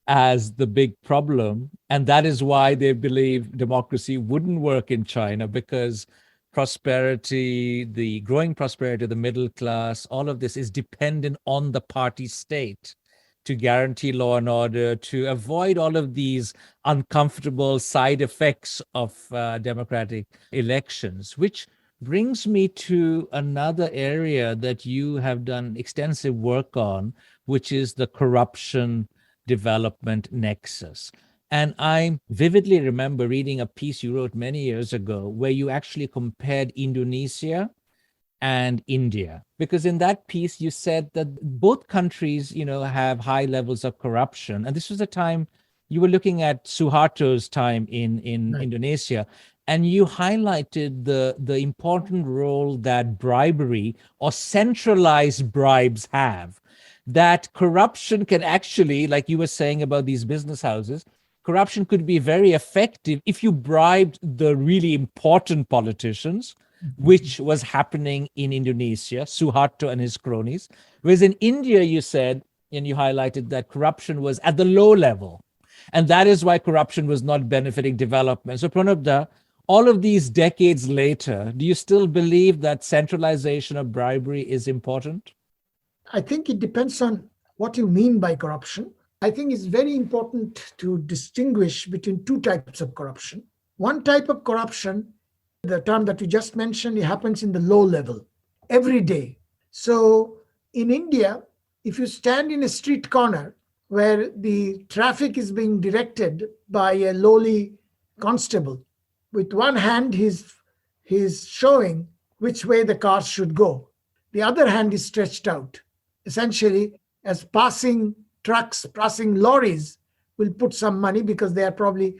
Speaker 4: as the big problem. And that is why they believe democracy wouldn't work in China, because prosperity, the growing prosperity of the middle class, all of this is dependent on the party state to guarantee law and order, to avoid all of these uncomfortable side effects of democratic elections, which brings me to another area that you have done extensive work on, which is the corruption development nexus. And I vividly remember reading a piece you wrote many years ago where you actually compared Indonesia and India. Because in that piece, you said that both countries, have high levels of corruption. And this was a time you were looking at Suharto's time in
Speaker 1: Right.
Speaker 4: Indonesia. And you highlighted the important role that bribery or centralized bribes have. That corruption can actually, like you were saying about these business houses, corruption could be very effective if you bribed the really important politicians, which was happening in Indonesia, Suharto and his cronies. Whereas in India, you said, and you highlighted that corruption was at the low level. And that is why corruption was not benefiting development. So, Pranabda, all of these decades later, do you still believe that centralization of bribery is important?
Speaker 1: I think it depends on what you mean by corruption. I think it's very important to distinguish between two types of corruption. One type of corruption, the term that you just mentioned, it happens in the low level every day. So in India, if you stand in a street corner where the traffic is being directed by a lowly constable, with one hand he's showing which way the cars should go. The other hand is stretched out, essentially as passing trucks, passing lorries will put some money because they are probably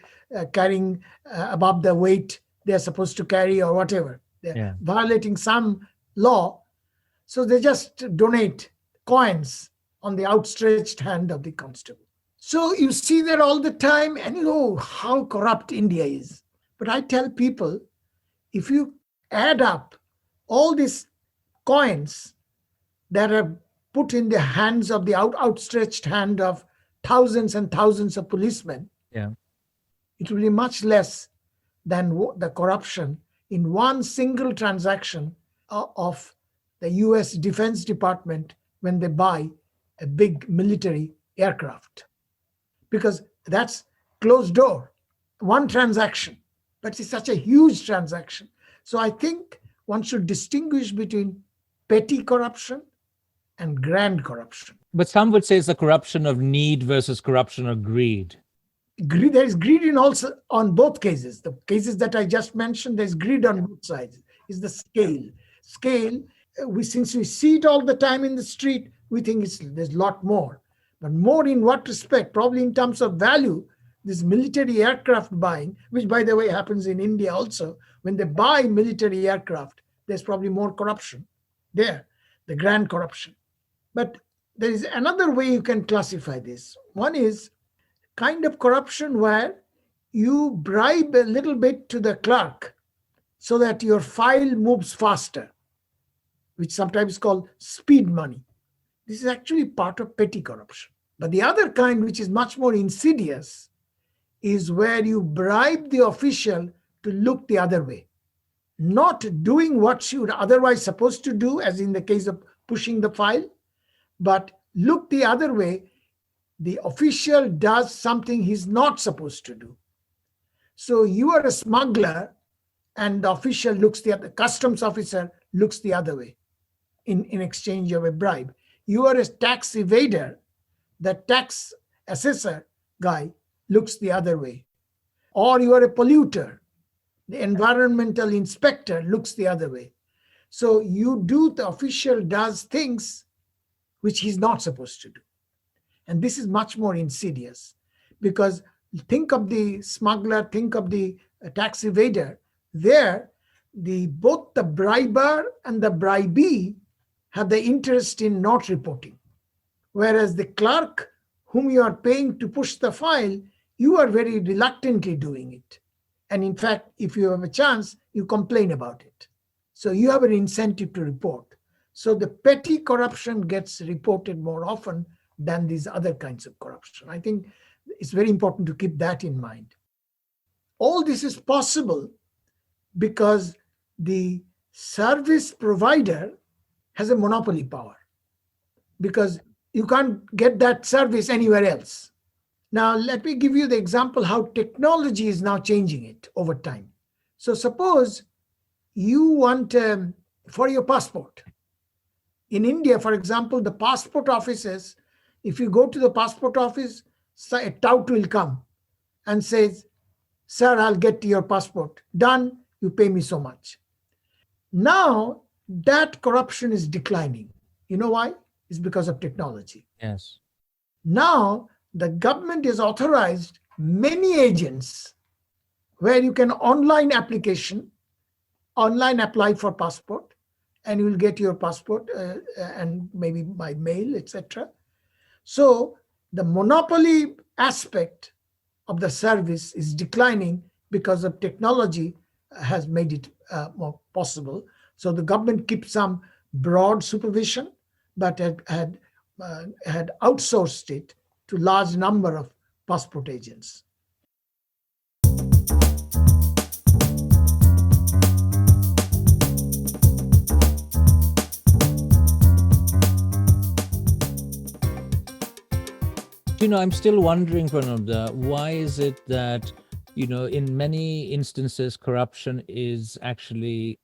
Speaker 1: carrying above the weight they're supposed to carry or whatever. They're violating some law. So they just donate coins on the outstretched hand of the constable. So you see that all the time, and you know how corrupt India is. But I tell people, if you add up all these coins that are put in the hands of the outstretched hand of thousands and thousands of policemen, it will be much less than the corruption in one single transaction of the US Defense Department when they buy a big military aircraft. Because that's closed door, one transaction, but it's such a huge transaction. So I think one should distinguish between petty corruption and grand corruption.
Speaker 4: But some would say it's the corruption of need versus corruption of greed.
Speaker 1: There is greed in also on both cases. The cases that I just mentioned, there's greed on both sides. Is the scale. Since we see it all the time in the street, we think there's a lot more. But more in what respect? Probably in terms of value. This military aircraft buying, which by the way happens in India also, when they buy military aircraft, there's probably more corruption there, the grand corruption. But there is another way you can classify this. One is kind of corruption where you bribe a little bit to the clerk so that your file moves faster, which sometimes is called speed money. This is actually part of petty corruption. But the other kind, which is much more insidious, is where you bribe the official to look the other way, not doing what she would otherwise supposed to do, as in the case of pushing the file, but look the other way. The official does something he's not supposed to do. So you are a smuggler and the official the customs officer looks the other way in exchange of a bribe. You are a tax evader, the tax assessor guy looks the other way. Or you are a polluter, the environmental inspector looks the other way. So the official does things which he's not supposed to do. And this is much more insidious because think of the smuggler, think of the tax evader. There, both the briber and the bribee have the interest in not reporting. Whereas the clerk whom you are paying to push the file, you are very reluctantly doing it. And in fact, if you have a chance, you complain about it. So you have an incentive to report. So the petty corruption gets reported more often than these other kinds of corruption. I think it's very important to keep that in mind. All this is possible because the service provider has a monopoly power, because you can't get that service anywhere else. Now, let me give you the example how technology is now changing it over time. So suppose you want for your passport. In India, for example, the passport offices, if you go to the passport office, So a tout will come and says, sir, I'll get your passport. Done, you pay me so much. Now that corruption is declining. You know why? It's because of technology.
Speaker 4: Yes.
Speaker 1: Now the government has authorized many agents where you can online apply for passport, and you will get your passport and maybe by mail, etc. So the monopoly aspect of the service is declining because of technology has made it more possible. So the government keeps some broad supervision, but had outsourced it to large number of passport agents.
Speaker 4: I'm still wondering, Pranab, why is it that, in many instances, corruption is actually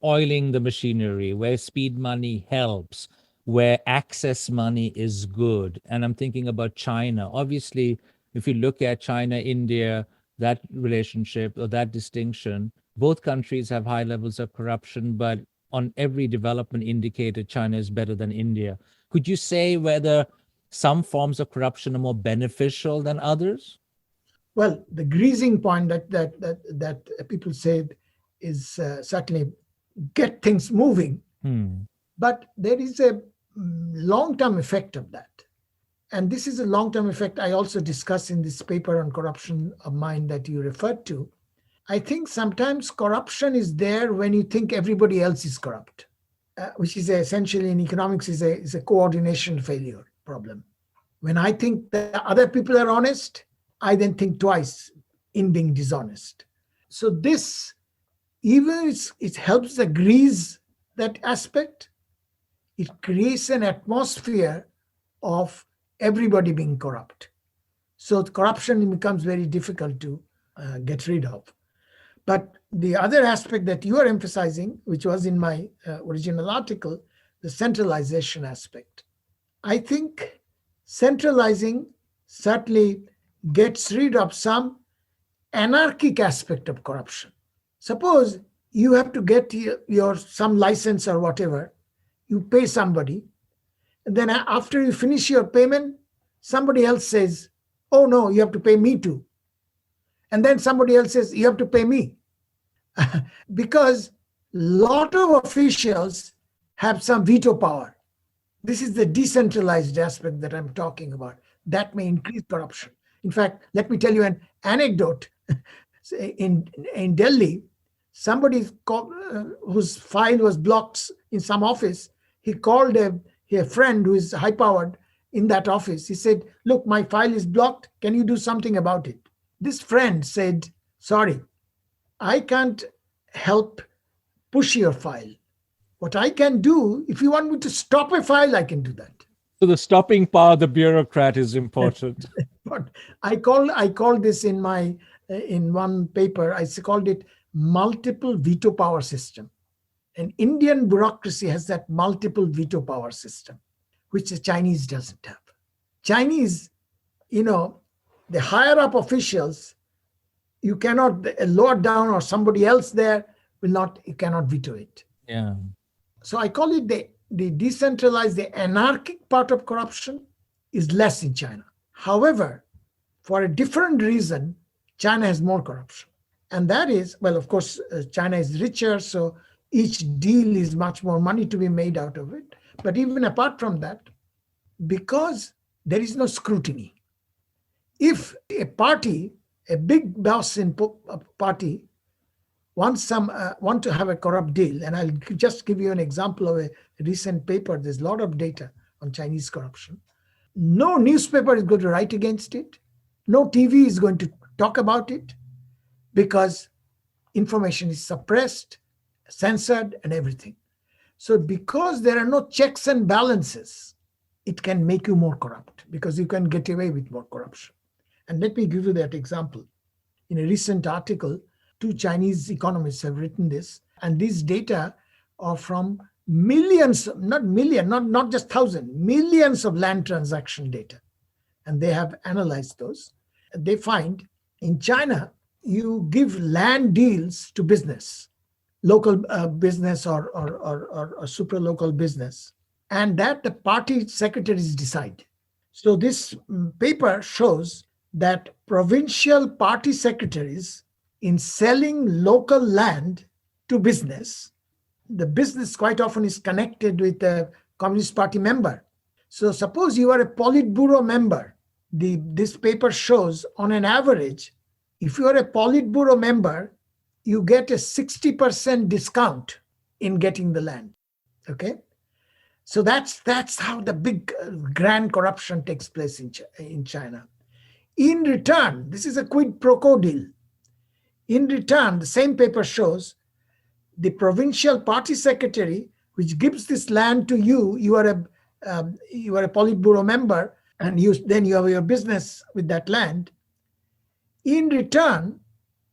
Speaker 4: oiling the machinery, where speed money helps, where access money is good. And I'm thinking about China. Obviously, if you look at China, India, that relationship or that distinction, both countries have high levels of corruption, but on every development indicator, China is better than India. Could you say whether some forms of corruption are more beneficial than others?
Speaker 1: Well, the greasing point that people say is certainly get things moving, but there is a long-term effect of that. And this is a long-term effect I also discuss in this paper on corruption of mine that you referred to. I think sometimes corruption is there when you think everybody else is corrupt, which is essentially in economics is a coordination failure problem. When I think that other people are honest, I then think twice in being dishonest. So this, even it helps to grease that aspect, it creates an atmosphere of everybody being corrupt. So corruption becomes very difficult to get rid of. But the other aspect that you are emphasizing, which was in my original article, the centralization aspect. I think centralizing certainly gets rid of some anarchic aspect of corruption. Suppose you have to get your some license or whatever, you pay somebody, and then after you finish your payment, somebody else says, oh no, you have to pay me too. And then somebody else says, you have to pay me. Because a lot of officials have some veto power. This is the decentralized aspect that I'm talking about. That may increase corruption. In fact, let me tell you an anecdote. In Delhi, somebody whose file was blocked in some office, he called a friend who is high-powered in that office. He said, look, my file is blocked. Can you do something about it? This friend said, sorry, I can't help push your file. What I can do, if you want me to stop a file, I can do that.
Speaker 4: So the stopping power of the bureaucrat is important.
Speaker 1: But I call this in one paper, I called it multiple veto power system. And Indian bureaucracy has that multiple veto power system, which the Chinese doesn't have. Chinese, the higher up officials, you cannot, a lower down or somebody else there you cannot veto it.
Speaker 4: Yeah.
Speaker 1: So I call it the decentralized, the anarchic part of corruption is less in China. However, for a different reason, China has more corruption. And that is, well, of course, China is richer, so each deal is much more money to be made out of it. But even apart from that, because there is no scrutiny, if a party, a big boss in a party, want to have a corrupt deal, and I'll just give you an example of a recent paper. There's a lot of data on Chinese corruption. No newspaper is going to write against it. No TV is going to talk about it because information is suppressed, censored, and everything. So because there are no checks and balances, it can make you more corrupt because you can get away with more corruption. And let me give you that example. In a recent article, 2 Chinese economists have written this, and these data are from millions, not just thousands, millions of land transaction data. and they have analyzed those. They find in China, you give land deals to business, local business or super local business, and that the party secretaries decide. So this paper shows that provincial party secretaries, in selling local land to business, the business quite often is connected with a Communist Party member. So suppose you are a Politburo member. This paper shows on an average, if you are a Politburo member, you get a 60% discount in getting the land. Okay? So that's how the big grand corruption takes place in China. In return, this is a quid pro quo deal. In return, the same paper shows the provincial party secretary, which gives this land to you, you are a Politburo member, and then you have your business with that land. In return,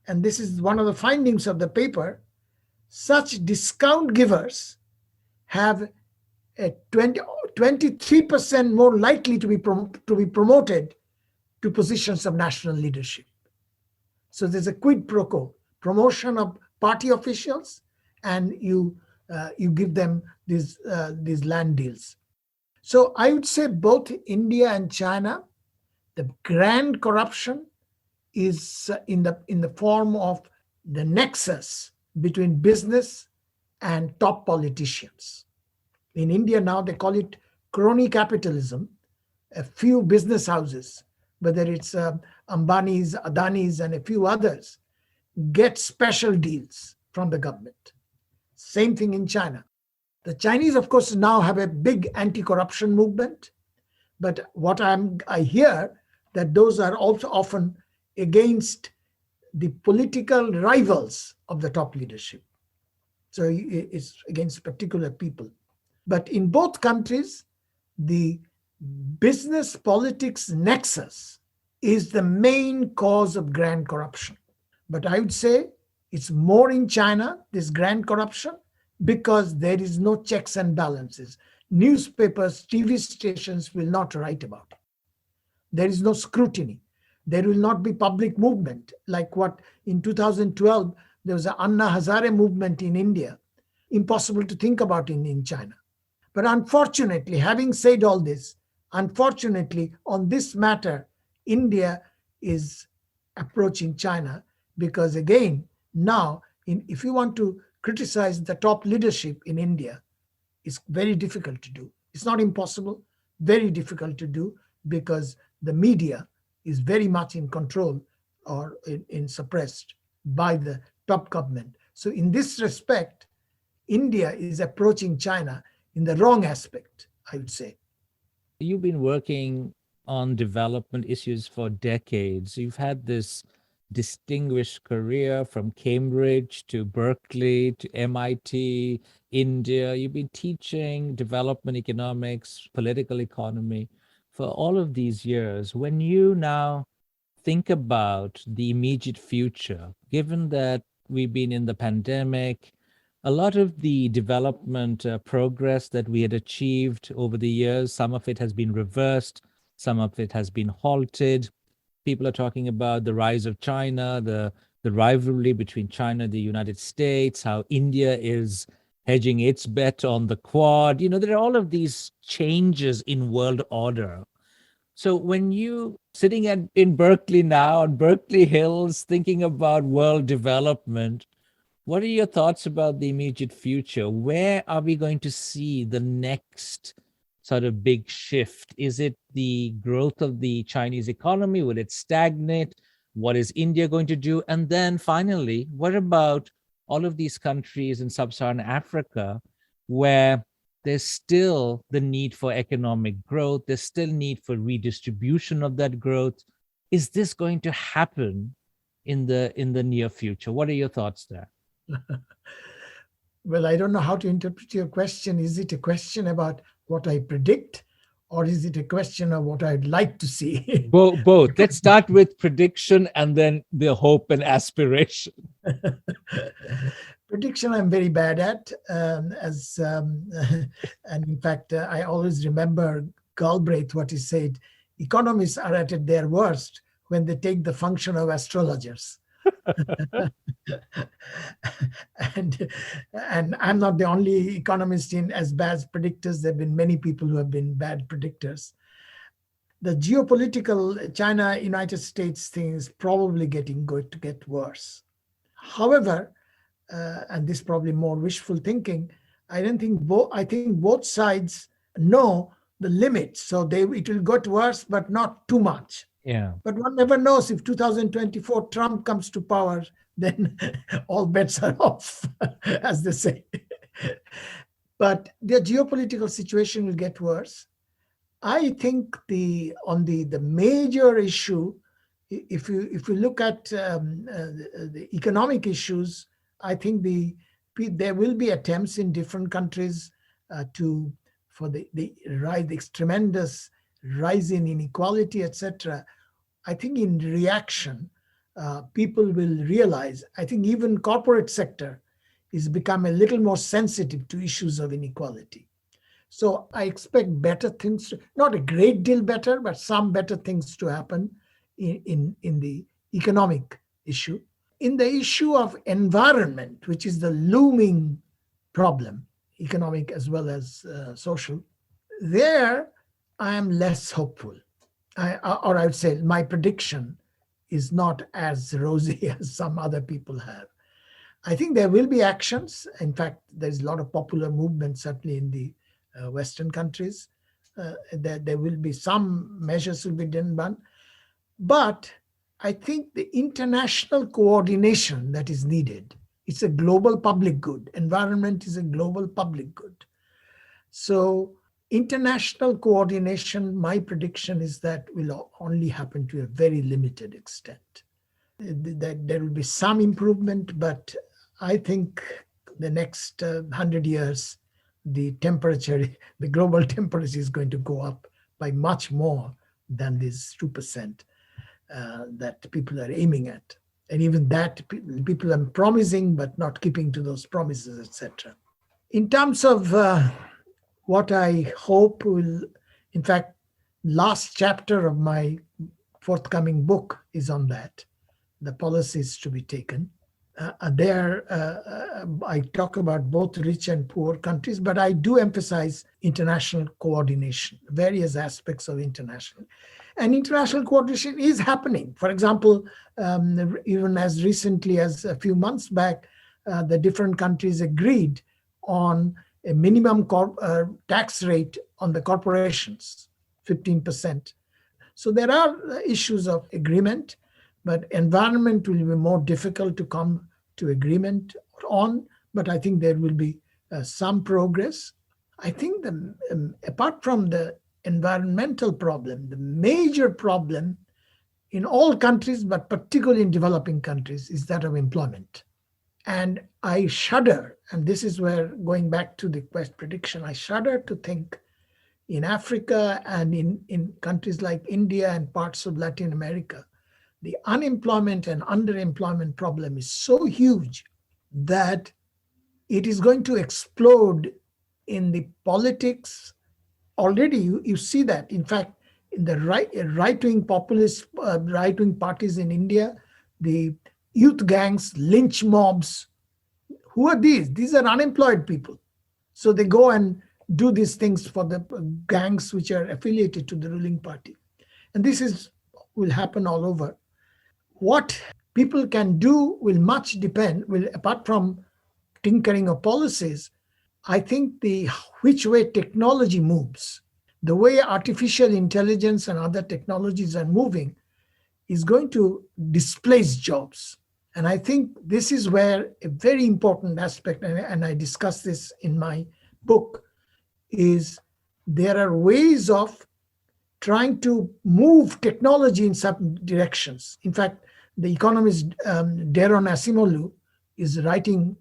Speaker 1: and this is one of the findings of the paper, such discount givers have a 23% more likely to be promoted to positions of national leadership. So there's a quid pro quo, promotion of party officials, and you give them these land deals. So I would say both India and China, the grand corruption is in the form of the nexus between business and top politicians. In India now they call it crony capitalism. A few business houses, whether it's Ambani's, Adani's, and a few others, get special deals from the government. Same thing in China. The Chinese, of course, now have a big anti-corruption movement, but what I hear that those are also often against the political rivals of the top leadership. So it's against particular people. But in both countries, the business politics nexus is the main cause of grand corruption. But I would say it's more in China, this grand corruption, because there is no checks and balances. Newspapers, TV stations will not write about it. There is no scrutiny. There will not be public movement like what in 2012, there was an Anna Hazare movement in India. Impossible to think about in China. But unfortunately, having said all this, unfortunately, on this matter, India is approaching China because, again, now, if you want to criticize the top leadership in India, it's very difficult to do. It's not impossible, very difficult to do because the media is very much in control or in suppressed by the top government. So in this respect, India is approaching China in the wrong aspect, I would say.
Speaker 4: You've been working on development issues for decades. You've had this distinguished career from Cambridge to Berkeley to MIT, India. You've been teaching development economics, political economy for all of these years. When you now think about the immediate future, given that we've been in the pandemic, a lot of the development progress that we had achieved over the years, some of it has been reversed, some of it has been halted. People are talking about the rise of China, the rivalry between China and the United States, how India is hedging its bet on the Quad. There are all of these changes in world order. So when you sitting in Berkeley now, on Berkeley Hills, thinking about world development, what are your thoughts about the immediate future? Where are we going to see the next sort of big shift? Is it the growth of the Chinese economy? Will it stagnate? What is India going to do? And then finally, what about all of these countries in sub-Saharan Africa where there's still the need for economic growth, there's still need for redistribution of that growth? Is this going to happen in the near future? What are your thoughts there?
Speaker 1: Well, I don't know how to interpret your question. Is it a question about what I predict, or is it a question of what I'd like to see?
Speaker 4: Both. Let's start with prediction and then the hope and aspiration.
Speaker 1: Prediction I'm very bad at. And in fact, I always remember Galbraith, what he said, economists are at their worst when they take the function of astrologers. and and I'm not the only economist in as bad predictors. There have been many people who have been bad predictors. The geopolitical China United States thing is probably going to get worse. However, and this is probably more wishful thinking, I think both sides know the limits. So it will get worse, but not too much.
Speaker 4: Yeah.
Speaker 1: But one never knows. If 2024 Trump comes to power, then all bets are off, as they say. But the geopolitical situation will get worse. I think the major issue, if you look at the economic issues, I think there will be attempts in different countries for the tremendous rise in inequality, etc. I think in reaction, people will realize. I think even corporate sector is become a little more sensitive to issues of inequality. So I expect better things, not a great deal better, but some better things to happen in the economic issue. In the issue of environment, which is the looming problem, economic as well as social, there I am less hopeful. Or I would say my prediction is not as rosy as some other people have. I think there will be actions. In fact, there's a lot of popular movement, certainly in the Western countries. There will be some measures will be done. But I think the international coordination that is needed, it's a global public good. Environment is a global public good. So international coordination, my prediction is that will only happen to a very limited extent. That there will be some improvement, but I think the next 100 years, the global temperature is going to go up by much more than this 2% that people are aiming at. And even that, people are promising, but not keeping to those promises, etc. In terms of what I hope will, in fact, last chapter of my forthcoming book is on that, the policies to be taken. I talk about both rich and poor countries, but I do emphasize international coordination, various aspects of international. And international coordination is happening. For example, even as recently as a few months back, the different countries agreed on a minimum tax rate on the corporations, 15%. So there are issues of agreement, but environment will be more difficult to come to agreement on. But I think there will be some progress. I think apart from the environmental problem, the major problem in all countries, but particularly in developing countries, is that of employment. And I shudder, and this is where, going back to the quest prediction, I shudder to think in Africa and in countries like India and parts of Latin America, the unemployment and underemployment problem is so huge that it is going to explode in the politics. Already you see that. In fact, in the right-wing populist, right-wing parties in India, the youth gangs, lynch mobs. Who are these? These are unemployed people. So they go and do these things for the gangs which are affiliated to the ruling party. And this will happen all over. What people can do will much depend, apart from tinkering of policies, I think which way technology moves, the way artificial intelligence and other technologies are moving is going to displace jobs. And I think this is where a very important aspect, and I discuss this in my book, is there are ways of trying to move technology in some directions. In fact, the economist Daron Acemoglu is writing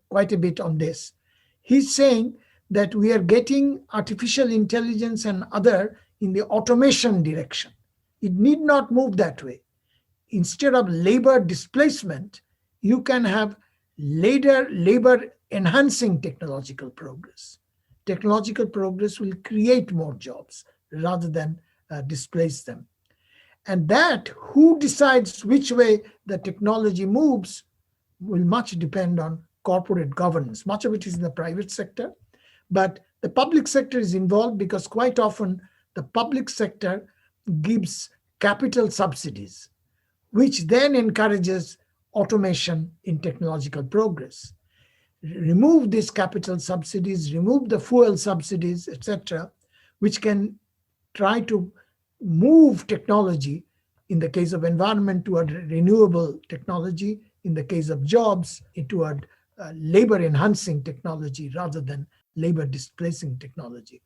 Speaker 1: quite a bit on this. He's saying that we are getting artificial intelligence and other in the automation direction. It need not move that way. Instead of labor displacement, you can have labor enhancing technological progress. Technological progress will create more jobs rather than displace them. And that, who decides which way the technology moves, will much depend on corporate governance. Much of it is in the private sector, but the public sector is involved because quite often the public sector gives capital subsidies, which then encourages automation in technological progress. Remove these capital subsidies, remove the fuel subsidies, etc., which can try to move technology, in the case of environment, toward renewable technology, in the case of jobs, toward labor-enhancing technology rather than labor-displacing technology.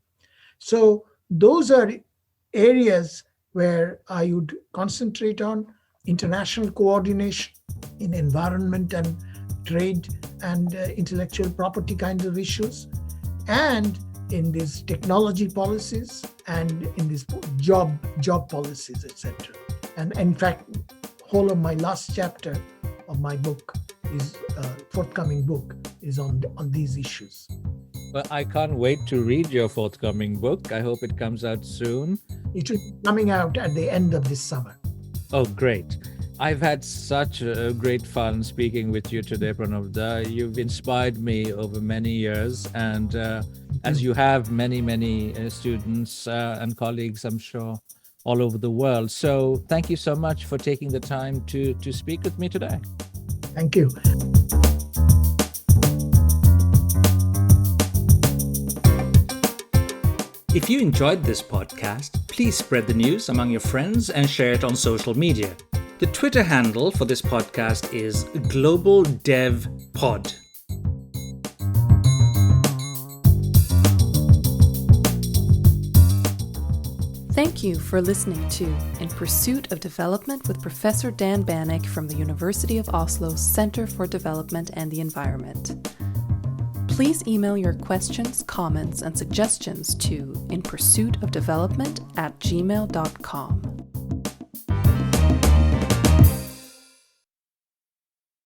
Speaker 1: So those are areas where I would concentrate on: international coordination in environment and trade and intellectual property kinds of issues, and in these technology policies, and in these job policies, etc. And in fact, whole of my last chapter of my book is forthcoming book is on these issues.
Speaker 4: Well, I can't wait to read your forthcoming book. I hope it comes out soon.
Speaker 1: It will be coming out at the end of this summer.
Speaker 4: Oh, great. I've had such a great fun speaking with you today, Pranab. You've inspired me over many years, and as you have many students and colleagues, I'm sure, all over the world. So thank you so much for taking the time to speak with me today.
Speaker 1: Thank you.
Speaker 3: If you enjoyed this podcast, please spread the news among your friends and share it on social media. The Twitter handle for this podcast is GlobalDevPod.
Speaker 2: Thank you for listening to In Pursuit of Development with Professor Dan Banik from the University of Oslo's Center for Development and the Environment. Please email your questions, comments, and suggestions to inpursuitofdevelopment@gmail.com.